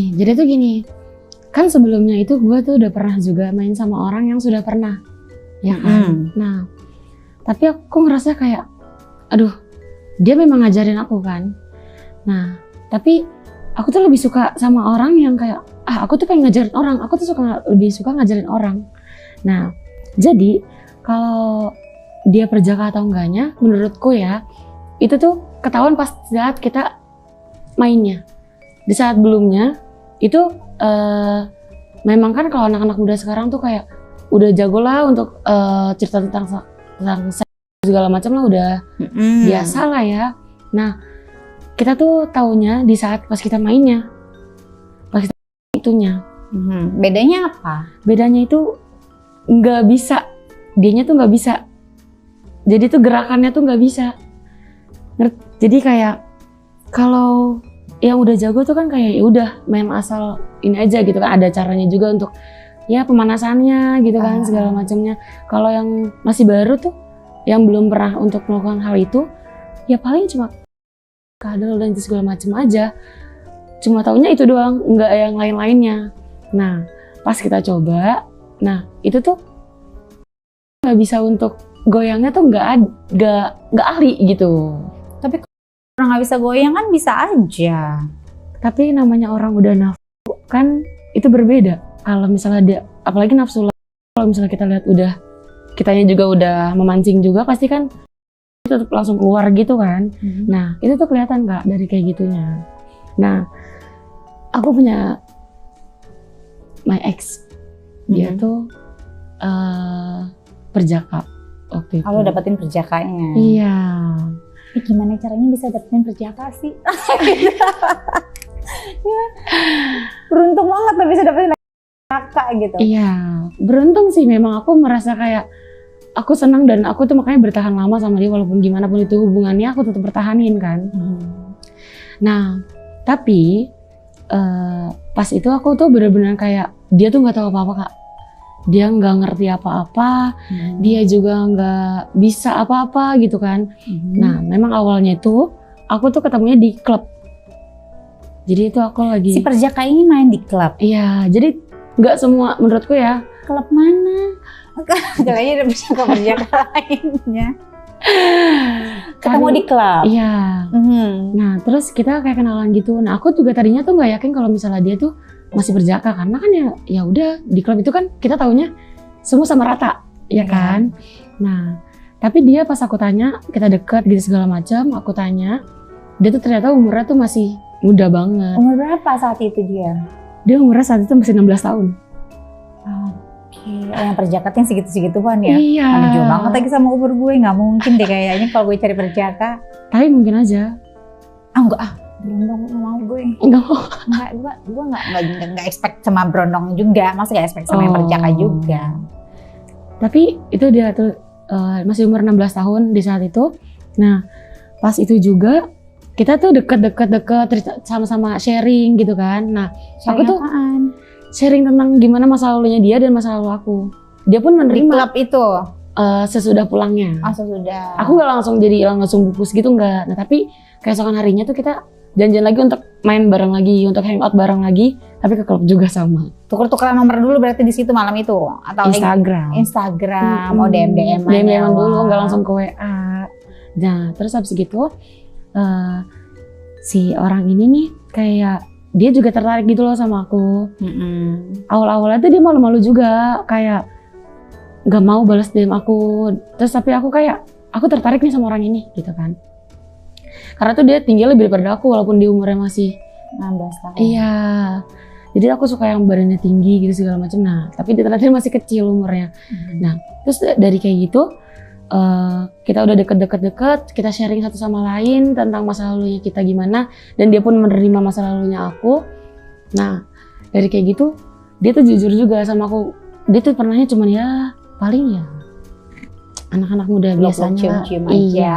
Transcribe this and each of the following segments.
Jadi tuh gini, kan sebelumnya itu gue tuh udah pernah juga main sama orang yang sudah pernah, ya kan? Nah, tapi aku ngerasa kayak, aduh, dia memang ngajarin aku kan. Nah, tapi aku tuh lebih suka sama orang yang kayak, aku tuh pengen ngajarin orang, aku tuh lebih suka ngajarin orang. Nah, jadi kalau dia perjaka atau enggaknya, menurutku ya, itu tuh ketahuan pas saat kita mainnya. Di saat belumnya, itu memang kan kalau anak-anak muda sekarang tuh kayak udah jago lah untuk cerita tentang seks segala macam lah, udah biasa lah ya. Nah, kita tuh taunya di saat pas kita mainnya, pas kita itunya. Bedanya apa? Bedanya itu nggak bisa, dianya tuh nggak bisa. Jadi tuh gerakannya tuh nggak bisa. Jadi kayak kalau yang udah jago tuh kan kayak ya udah main asal ini aja gitu kan, ada caranya juga untuk ya pemanasannya gitu kan, segala macamnya. Kalau yang masih baru tuh, yang belum pernah untuk melakukan hal itu, ya paling cuma kadal dan segala macam aja. Cuma taunya itu doang, nggak yang lain-lainnya. Nah, pas kita coba, nah itu tuh nggak bisa untuk goyangnya tuh nggak ahli gitu. Tapi orang nggak bisa goyang kan bisa aja. Tapi namanya orang udah nafsu kan itu berbeda. Kalau misalnya dia, apalagi nafsu, kalau misalnya kita lihat udah, kitanya juga udah memancing juga, pasti kan tetap langsung keluar gitu kan. Nah itu tuh kelihatan Kak dari kayak gitunya. Nah aku punya my ex, dia tuh perjaka waktu itu. Kalau dapetin perjakanya. Iya. Gimana caranya bisa dapetin perjaka sih? Beruntung banget lah bisa dapetin perjaka gitu. Iya, beruntung sih, memang aku merasa kayak aku senang dan aku tuh makanya bertahan lama sama dia walaupun gimana pun itu hubungannya aku tetap bertahanin kan. Nah, tapi pas itu aku tuh benar-benar kayak dia tuh nggak tahu apa-apa Kak. Dia nggak ngerti apa-apa, dia juga nggak bisa apa-apa gitu kan. Nah, memang awalnya itu aku tuh ketemunya di klub. Jadi itu aku lagi. Si perjaka ini main di klub? Iya, jadi nggak semua menurutku ya. Klub mana? Kayaknya ada perjaka lainnya. Ketemu di klub? Iya. Nah, terus kita kayak kenalan gitu. Nah, aku juga tadinya tuh nggak yakin kalau misalnya dia tuh masih berjaka, karena kan ya udah di klub itu kan kita taunya semua sama rata, ya kan. Nah, tapi dia pas aku tanya, kita deket gitu segala macam, aku tanya, dia tuh ternyata umurnya tuh masih muda banget. Umur berapa saat itu dia? Dia umurnya saat itu masih 16 tahun. Oke, yang perjaka yang segitu-segituan ya? Iya. Ada jauh banget lagi sama umur gue, nggak mungkin deh kayaknya kalau gue cari perjaka. Tapi mungkin aja. Enggak berondong mau gue. Enggak mau. Gue nggak expect sama berondong juga, masih nggak expect sama yang perjaka juga. Tapi itu dia tuh masih umur 16 tahun di saat itu. Nah, pas itu juga kita tuh deket sama-sama sharing gitu kan. Nah, aku tuh sharing tentang gimana masa lalunya dia dan masa lalu aku. Dia pun menerima. Di klub itu? Sesudah pulangnya. Sesudah. Aku nggak langsung bungkus gitu nggak. Nah, tapi keesokan harinya tuh kita janjian lagi untuk main bareng lagi, untuk hangout bareng lagi, tapi ke klub juga sama. Tuker-tukeran nomor dulu berarti di situ malam itu? Atau Instagram, DM-an dulu, nggak langsung ke WA. Nah, terus habis gitu si orang ini nih kayak dia juga tertarik gitu loh sama aku. Awal-awalnya tuh dia malu-malu juga, kayak nggak mau balas DM aku. Terus tapi aku kayak, aku tertarik nih sama orang ini gitu kan. Karena tuh dia tinggi lebih daripada aku walaupun di umurnya masih 16 tahun. Iya. Jadi aku suka yang badannya tinggi gitu segala macam. Nah, tapi dia ternyata masih kecil umurnya. Nah, terus dari kayak gitu kita udah deket, kita sharing satu sama lain tentang masa lalunya kita gimana, dan dia pun menerima masa lalunya aku. Nah, dari kayak gitu dia tuh jujur juga sama aku. Dia tuh pernahnya cuman ya paling ya anak-anak muda biasanya, cium-cium aja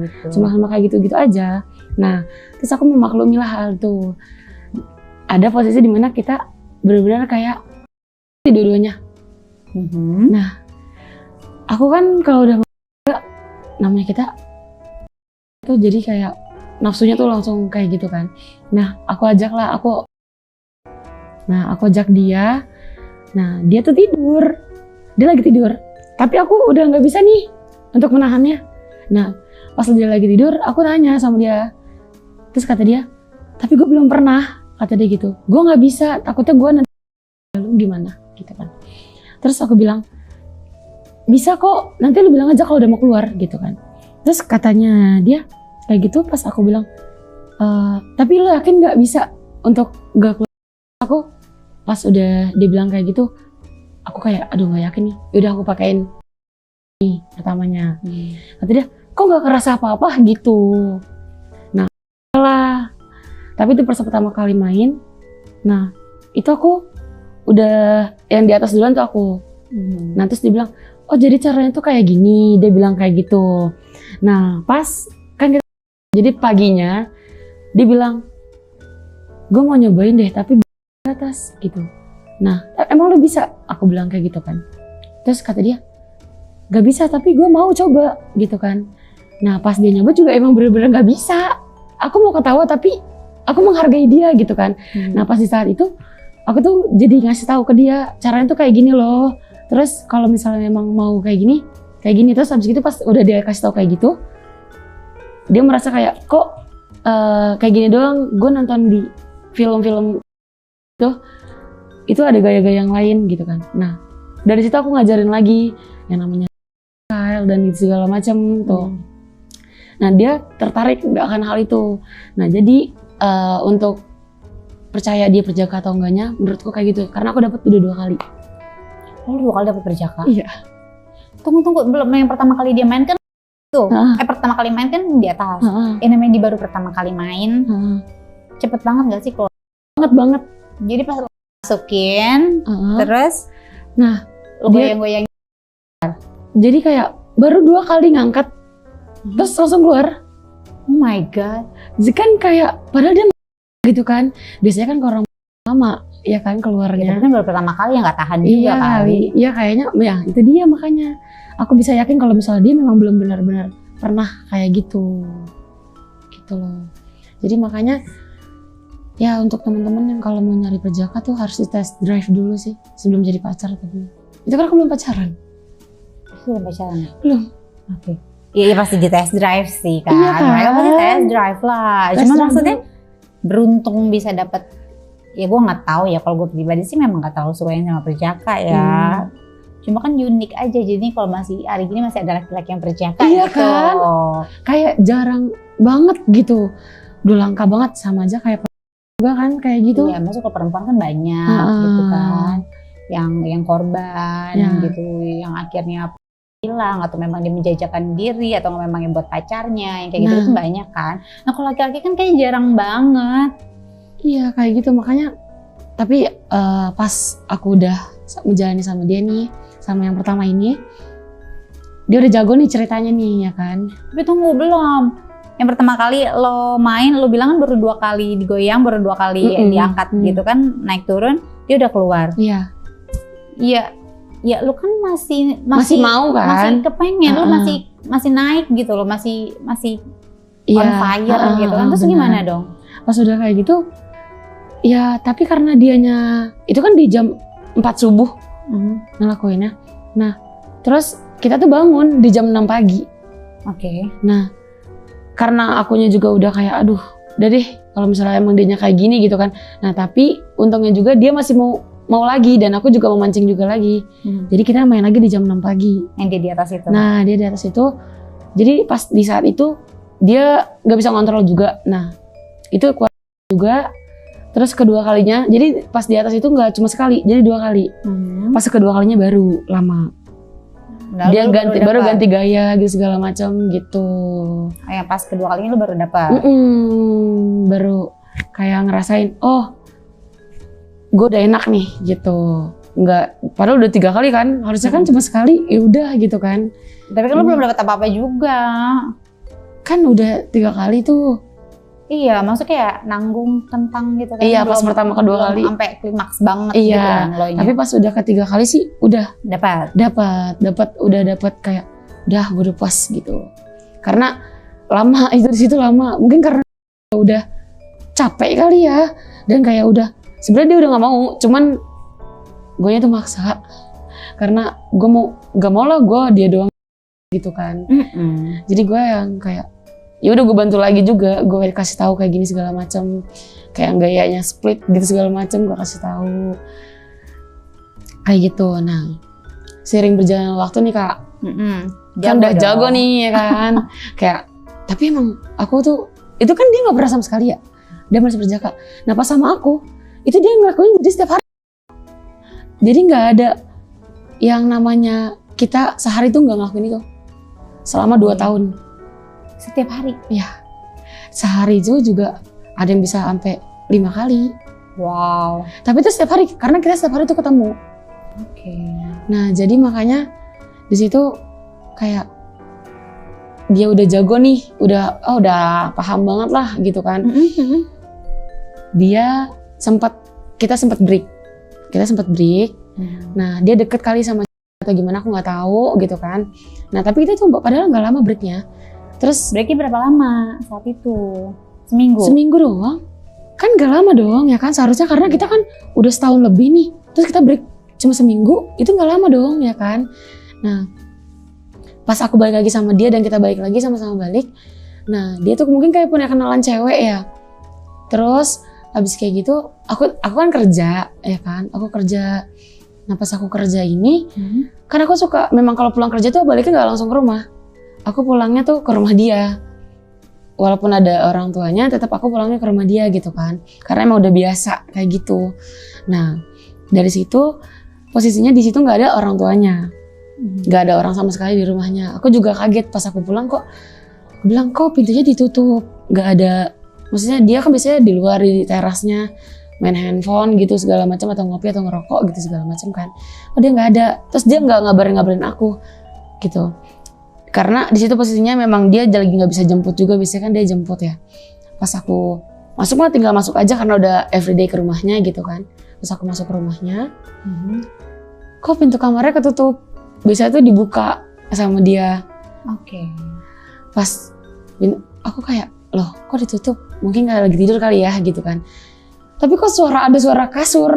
gitu. Cuma sama kayak gitu-gitu aja. Nah, terus aku memaklumi lah hal itu. Ada posisi dimana kita benar-benar kayak dua-duanya. Nah, aku kan kalau udah namanya kita tuh jadi kayak nafsunya tuh langsung kayak gitu kan. Nah, aku ajak lah, aku Nah aku ajak dia, nah dia tuh tidur, dia lagi tidur, tapi aku udah nggak bisa nih untuk menahannya. Nah pas dia lagi tidur, aku tanya sama dia, terus kata dia, tapi gue belum pernah, kata dia gitu, gue nggak bisa, takutnya gue nanti lu gimana gitu kan. Terus aku bilang, bisa kok, nanti lu bilang aja kalau udah mau keluar gitu kan. Terus katanya dia kayak gitu, pas aku bilang, tapi lu yakin nggak bisa untuk gak keluar? Aku pas udah dia bilang kayak gitu, aku kayak aduh nggak yakin nih. Yaudah aku pakein nih pertamanya. Kata dia, kok nggak kerasa apa-apa gitu. Nah lah, tapi itu pas pertama kali main. Nah itu aku udah yang di atas duluan tuh aku. Nah terus dia bilang, oh jadi caranya tuh kayak gini, dia bilang kayak gitu. Nah pas kan kita, jadi paginya dia bilang, gue mau nyobain deh tapi di atas gitu. Nah emang lu bisa? Aku bilang kayak gitu kan. Terus kata dia, gak bisa tapi gue mau coba gitu kan. Nah pas dia nyoba juga emang bener-bener gak bisa. Aku mau ketawa tapi aku menghargai dia gitu kan. Nah pas di saat itu aku tuh jadi ngasih tahu ke dia caranya tuh kayak gini loh. Terus kalau misalnya memang mau kayak gini. Terus habis itu pas udah dia kasih tahu kayak gitu, dia merasa kayak kok kayak gini doang. Gue nonton di film-film itu ada gaya-gaya yang lain gitu kan. Nah dari situ aku ngajarin lagi yang namanya style dan gitu segala macam tuh. Nah dia tertarik akan hal itu. Nah jadi untuk percaya dia perjaka atau enggaknya, menurutku kayak gitu. Karena aku dapat udah 2 kali. Oh, 2 kali dapat perjaka? Iya. Tunggu, belum yang pertama kali dia main kan tuh. Pertama kali main kan di atas. Yang namanya di baru pertama kali main. Cepet banget gak sih kalau? Banget. Jadi pas masukin, terus nah lo goyang-goyang. Jadi kayak baru 2 kali ngangkat, terus langsung keluar. Oh my god. Jadi kan kayak padahal dia gitu kan. Biasanya kan kalau orang lama ya kan keluarnya. Tapi kan baru pertama kali yang nggak tahan juga kali. Iya kayaknya, ya itu dia makanya. Aku bisa yakin kalau misalnya dia memang belum benar-benar pernah kayak gitu. Gitu loh. Jadi makanya ya untuk teman-teman yang kalau mau nyari perjaka tuh harus di test drive dulu sih sebelum jadi pacar tapi. Itu kan aku belum pacaran. Belum pacaran? Belum. Oke. Iya pasti di test drive sih kan. Iya kan? Mereka pasti test drive lah. Cuma maksudnya beruntung bisa dapat. Ya gue nggak tahu ya, kalau gue pribadi sih memang nggak terlalu suka yang sama perjaka ya. Cuma kan unik aja, jadi kalau masih hari gini masih ada laki-laki yang perjaka. Iya gitu. Kan? Kayak jarang banget gitu. Udah langka banget, sama aja kayak juga kan kayak gitu. Iya, masuk ke perempuan kan banyak gitu kan. Yang korban gitu, yang akhirnya hilang atau memang dia menjajakan diri atau memang yang buat pacarnya, yang kayak gitu itu banyak kan. Nah kalau laki-laki kan kayak jarang banget. Iya kayak gitu, makanya tapi pas aku udah menjalani sama dia nih, sama yang pertama ini, dia udah jago nih ceritanya nih ya kan. Tapi tunggu belum, yang pertama kali lo main, lo bilang kan baru 2 kali digoyang, baru 2 kali diangkat gitu kan, naik turun, dia udah keluar. Iya. Iya, ya lo kan masih mau kan, masih kepengen, lo masih naik gitu, lo masih on fire gitu kan, terus gimana dong? Pas udah kayak gitu. Ya tapi karena dianya itu kan di jam 4 subuh ngelakuinnya. Nah terus kita tuh bangun di jam 6 pagi. Oke. Nah karena akunya juga udah kayak aduh udah deh kalau misalnya emang dianya kayak gini gitu kan. Nah tapi untungnya juga dia masih mau lagi dan aku juga mau mancing juga lagi. Jadi kita main lagi di jam 6 pagi. Yang dia di atas itu? Nah dia di atas itu. Jadi pas di saat itu dia gak bisa ngontrol juga. Nah itu kuat juga. Terus kedua kalinya, jadi pas di atas itu nggak cuma sekali, jadi 2 kali. Pas kedua kalinya baru lama. Nah, dia baru ganti gaya gitu segala macam gitu. Yang pas kedua kalinya lu baru dapat. Baru kayak ngerasain, oh, gue udah enak nih gitu. Nggak, padahal udah 3 kali kan, harusnya kan cuma sekali, ya udah gitu kan. Tapi kan lu belum dapat apa-apa juga. Kan udah 3 kali tuh. Iya, maksudnya kayak nanggung kentang gitu kan. Iya, pas pertama kedua kali sampai klimaks banget gitu kan lonya. Tapi pas udah ketiga kali sih udah udah dapat kayak udah gue udah puas gitu. Karena lama itu di situ lama. Mungkin karena udah capek kali ya dan kayak udah Sebenarnya dia udah nggak mau, cuman gue tuh maksa karena gue gak mau lah gue dia doang gitu kan. Jadi gue yang kayak ya udah gue bantu lagi juga, gue kasih tahu kayak gini segala macam, kayak gayanya split gitu segala macam gue kasih tahu kayak gitu. Nah seiring berjalan waktu nih kak, kan udah jago nih ya kan. Kayak tapi emang aku tuh itu kan dia nggak pernah sama sekali ya, dia masih berjaka. Nah pas sama aku itu dia ngelakuin jadi setiap hari, jadi nggak ada yang namanya kita sehari tuh nggak ngelakuin itu selama 2 tahun. Setiap hari? Ya, sehari itu juga ada yang bisa sampai 5 kali. Wow. Tapi itu setiap hari, karena kita setiap hari tuh ketemu. Oke. Nah, jadi makanya di situ kayak dia udah jago nih, udah paham banget lah gitu kan. Kita sempat break. Nah, dia deket kali sama atau gimana aku nggak tahu gitu kan. Nah, tapi itu tuh padahal nggak lama breaknya. Terus breaknya berapa lama saat itu? Seminggu? Seminggu doang. Kan gak lama dong ya kan, seharusnya karena kita kan udah setahun lebih nih. Terus kita break cuma seminggu, itu gak lama dong ya kan. Nah pas aku balik lagi sama dia dan kita balik lagi sama-sama balik. Nah dia tuh mungkin kayak punya kenalan cewek ya. Terus abis kayak gitu aku kan kerja ya kan, aku kerja. Nah pas aku kerja ini kan aku suka memang kalau pulang kerja tuh baliknya gak langsung ke rumah. Aku pulangnya tuh ke rumah dia. Walaupun ada orang tuanya, tetap aku pulangnya ke rumah dia gitu kan. Karena emang udah biasa kayak gitu. Nah, dari situ posisinya di situ nggak ada orang tuanya, nggak ada orang sama sekali di rumahnya. Aku juga kaget pas aku pulang kok. Aku bilang kok pintunya ditutup, nggak ada. Maksudnya dia kan biasanya di luar di terasnya main handphone gitu segala macam atau ngopi atau ngerokok gitu segala macam kan. Oh dia nggak ada. Terus dia nggak ngabarin aku gitu. Karena di situ posisinya memang dia lagi nggak bisa jemput juga, biasanya kan dia jemput ya. Pas aku masuk mah tinggal masuk aja karena udah everyday ke rumahnya gitu kan. Pas aku masuk ke rumahnya, kok pintu kamarnya ketutup. Biasanya tuh dibuka sama dia. Oke. Pas aku kayak loh kok ditutup? Mungkin nggak lagi tidur kali ya gitu kan. Tapi kok ada suara kasur.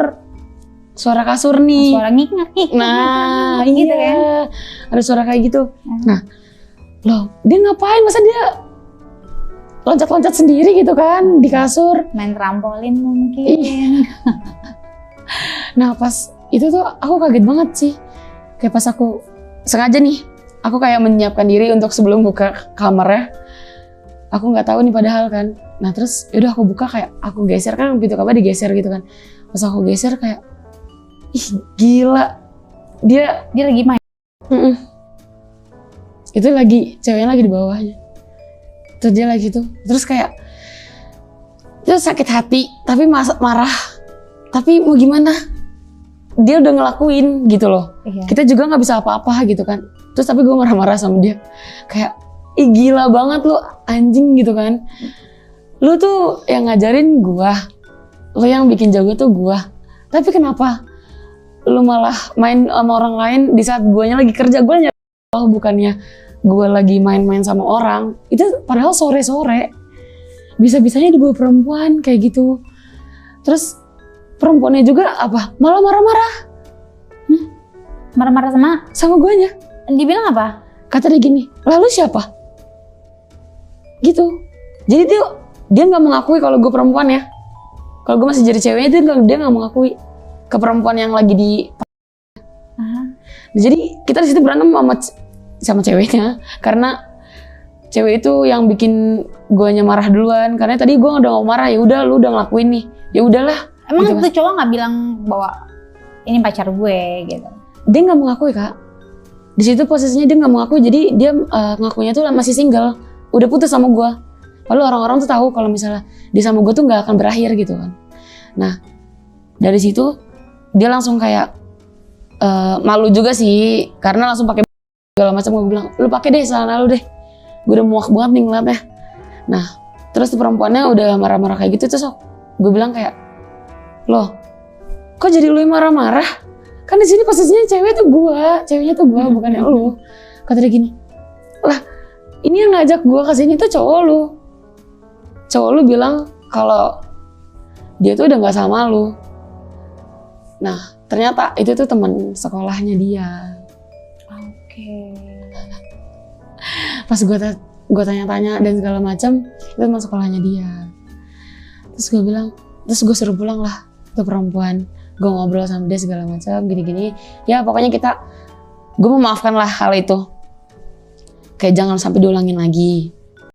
Suara kasur nih. Suara ngik-ngik. Nah, gitu iya. Kan? Ada suara kayak gitu. Nah, loh, dia ngapain? Masa dia loncat-loncat sendiri gitu kan di kasur? Main trampolin mungkin. Nah, pas itu tuh aku kaget banget sih. Kayak pas aku sengaja nih, aku kayak menyiapkan diri untuk sebelum buka kamarnya. Aku nggak tahu nih padahal kan. Nah, terus yaudah aku buka kayak aku geser kan pintu kamar digeser gitu kan. Pas aku geser kayak ih gila, dia lagi main. Itu lagi ceweknya lagi di bawahnya. Terus dia lagi tuh, terus kayak itu sakit hati, tapi marah. Tapi mau gimana? Dia udah ngelakuin gitu loh. Iya. Kita juga nggak bisa apa-apa gitu kan. Terus tapi gue marah-marah sama dia, kayak ih gila banget lu anjing gitu kan. Lu tuh yang ngajarin gua, lu yang bikin jago tuh gua. Tapi kenapa lu malah main sama orang lain di saat guanya lagi kerja? Gua bukannya gue lagi main-main sama orang, itu padahal sore-sore bisa-bisanya dibawa perempuan kayak gitu. Terus perempuannya juga apa? Malah marah-marah. Marah-marah sama guanya. Dibilang apa? Kata dia gini, lalu siapa? Gitu. Jadi dia nggak mengakui kalau gue perempuan ya. Kalau gue masih jadi ceweknya dia nggak mengakui ke perempuan yang lagi di. Jadi kita di situ berantem sama ceweknya karena cewek itu yang bikin guanya marah duluan, karena tadi gue udah mau marah, ya udah lu udah ngelakuin nih, ya udahlah. Emang gitu, tuh cowok nggak bilang bahwa ini pacar gue gitu? Dia nggak mengakui kak. Di situ posisinya dia nggak mengakui, jadi dia ngakunya tuh masih single, udah putus sama gue. Lalu orang-orang tuh tahu kalau misalnya dia sama gue tuh nggak akan berakhir gitu kan. Nah dari situ dia langsung kayak malu juga sih, karena langsung pakai segala macam. Gue bilang lu pakai deh celana lu deh, gue udah muak banget nih ngeliatnya. Nah terus tuh perempuannya udah marah-marah kayak gitu, terus gue bilang kayak loh kok jadi lu yang marah-marah, kan di sini posisinya ceweknya tuh gue bukannya lu. Kata dia gini, lah ini yang ngajak gue kesini tuh cowok lu bilang kalau dia tuh udah nggak sama lu, Nah ternyata itu tuh teman sekolahnya dia. Oke. Pas gue tanya-tanya dan segala macam, itu teman sekolahnya dia. Terus gue bilang, terus gue suruh pulang lah tuh perempuan. Gue ngobrol sama dia segala macam, gini-gini. Ya pokoknya gue memaafkan lah hal itu. Kayak jangan sampai diulangin lagi.